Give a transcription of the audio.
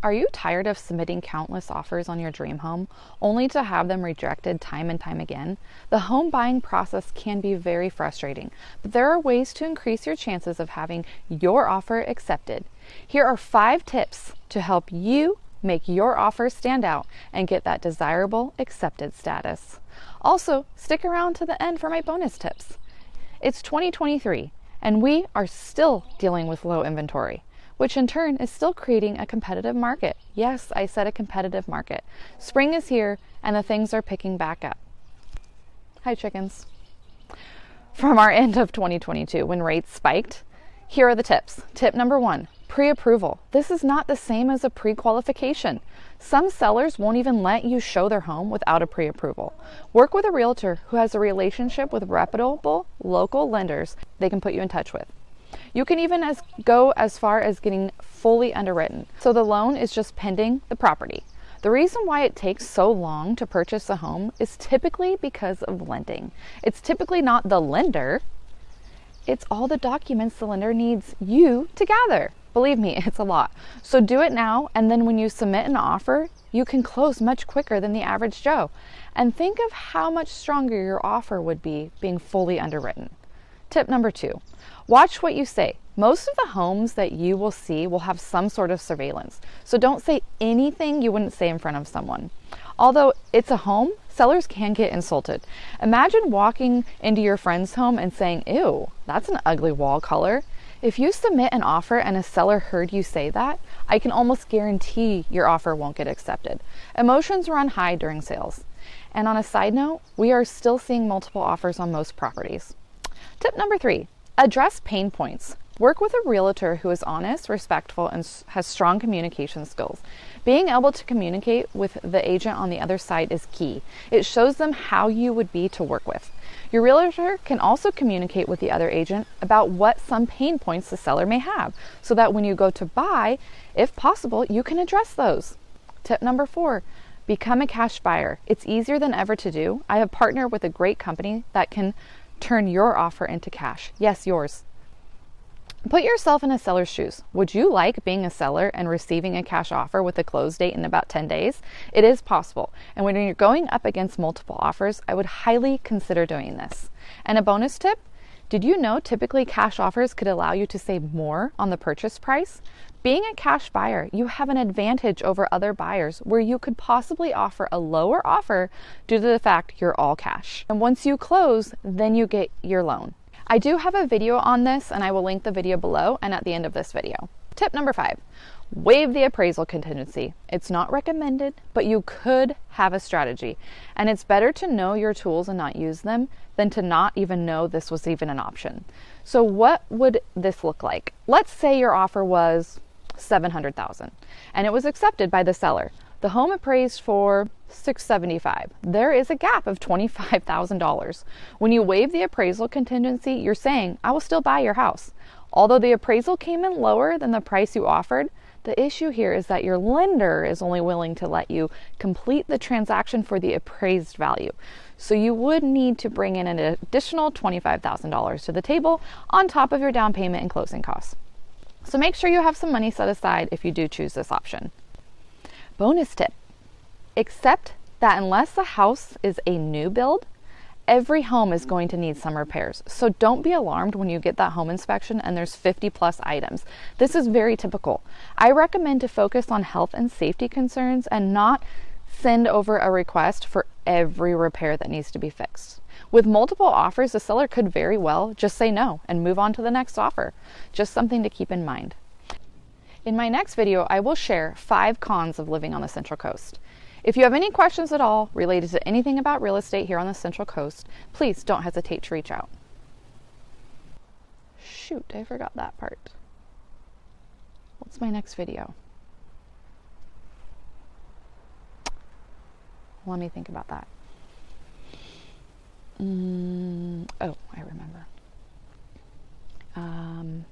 Are you tired of submitting countless offers on your dream home only to have them rejected time and time again? The home buying process can be very frustrating, but there are ways to increase your chances of having your offer accepted. Here are 5 tips to help you make your offer stand out and get that desirable accepted status. Also, stick around to the end for my bonus tips. It's 2023, and we are still dealing with low inventory, which in turn is still creating a competitive market. Yes, I said a competitive market. Spring is here and the things are picking back up. Hi, chickens. From our end of 2022, when rates spiked, here are the tips. Tip number 1, pre-approval. This is not the same as a pre-qualification. Some sellers won't even let you show their home without a pre-approval. Work with a realtor who has a relationship with reputable local lenders they can put you in touch with. You can even go as far as getting fully underwritten, so the loan is just pending the property. The reason why it takes so long to purchase a home is typically because of lending. It's typically not the lender, it's all the documents the lender needs you to gather. Believe me, it's a lot. So do it now, and then when you submit an offer, you can close much quicker than the average Joe. And think of how much stronger your offer would be being fully underwritten. Tip number 2, watch what you say. Most of the homes that you will see will have some sort of surveillance. So don't say anything you wouldn't say in front of someone. Although it's a home, sellers can get insulted. Imagine walking into your friend's home and saying, "Ew, that's an ugly wall color." If you submit an offer and a seller heard you say that, I can almost guarantee your offer won't get accepted. Emotions run high during sales. And on a side note, we are still seeing multiple offers on most properties. Tip number 3, address pain points. Work with a realtor who is honest, respectful, and has strong communication skills. Being able to communicate with the agent on the other side is key. It shows them how you would be to work with. Your realtor can also communicate with the other agent about what some pain points the seller may have, so that when you go to buy, if possible, you can address those. Tip number 4, become a cash buyer. It's easier than ever to do. I have partnered with a great company that can turn your offer into cash. Yes, yours. Put yourself in a seller's shoes. Would you like being a seller and receiving a cash offer with a close date in about 10 days? It is possible. And when you're going up against multiple offers, I would highly consider doing this. And a bonus tip, did you know typically cash offers could allow you to save more on the purchase price? Being a cash buyer, you have an advantage over other buyers where you could possibly offer a lower offer due to the fact you're all cash. And once you close, then you get your loan. I do have a video on this, and I will link the video below and at the end of this video. Tip number 5, waive the appraisal contingency. It's not recommended, but you could have a strategy. And it's better to know your tools and not use them than to not even know this was even an option. So what would this look like? Let's say your offer was $700,000 and it was accepted by the seller. The home appraised for $675,000. There is a gap of $25,000. When you waive the appraisal contingency, you're saying, I will still buy your house. Although the appraisal came in lower than the price you offered, the issue here is that your lender is only willing to let you complete the transaction for the appraised value. So you would need to bring in an additional $25,000 to the table on top of your down payment and closing costs. So make sure you have some money set aside if you do choose this option. Bonus tip, accept that unless the house is a new build, every home is going to need some repairs. So don't be alarmed when you get that home inspection and there's 50 plus items. This is very typical. I recommend to focus on health and safety concerns and not send over a request for every repair that needs to be fixed. With multiple offers, the seller could very well just say no and move on to the next offer. Just something to keep in mind. In my next video, I will share 5 cons of living on the Central Coast. If you have any questions at all related to anything about real estate here on the Central Coast, please don't hesitate to reach out. Shoot, I forgot that part. What's my next video? Let me think about that. Oh, I remember.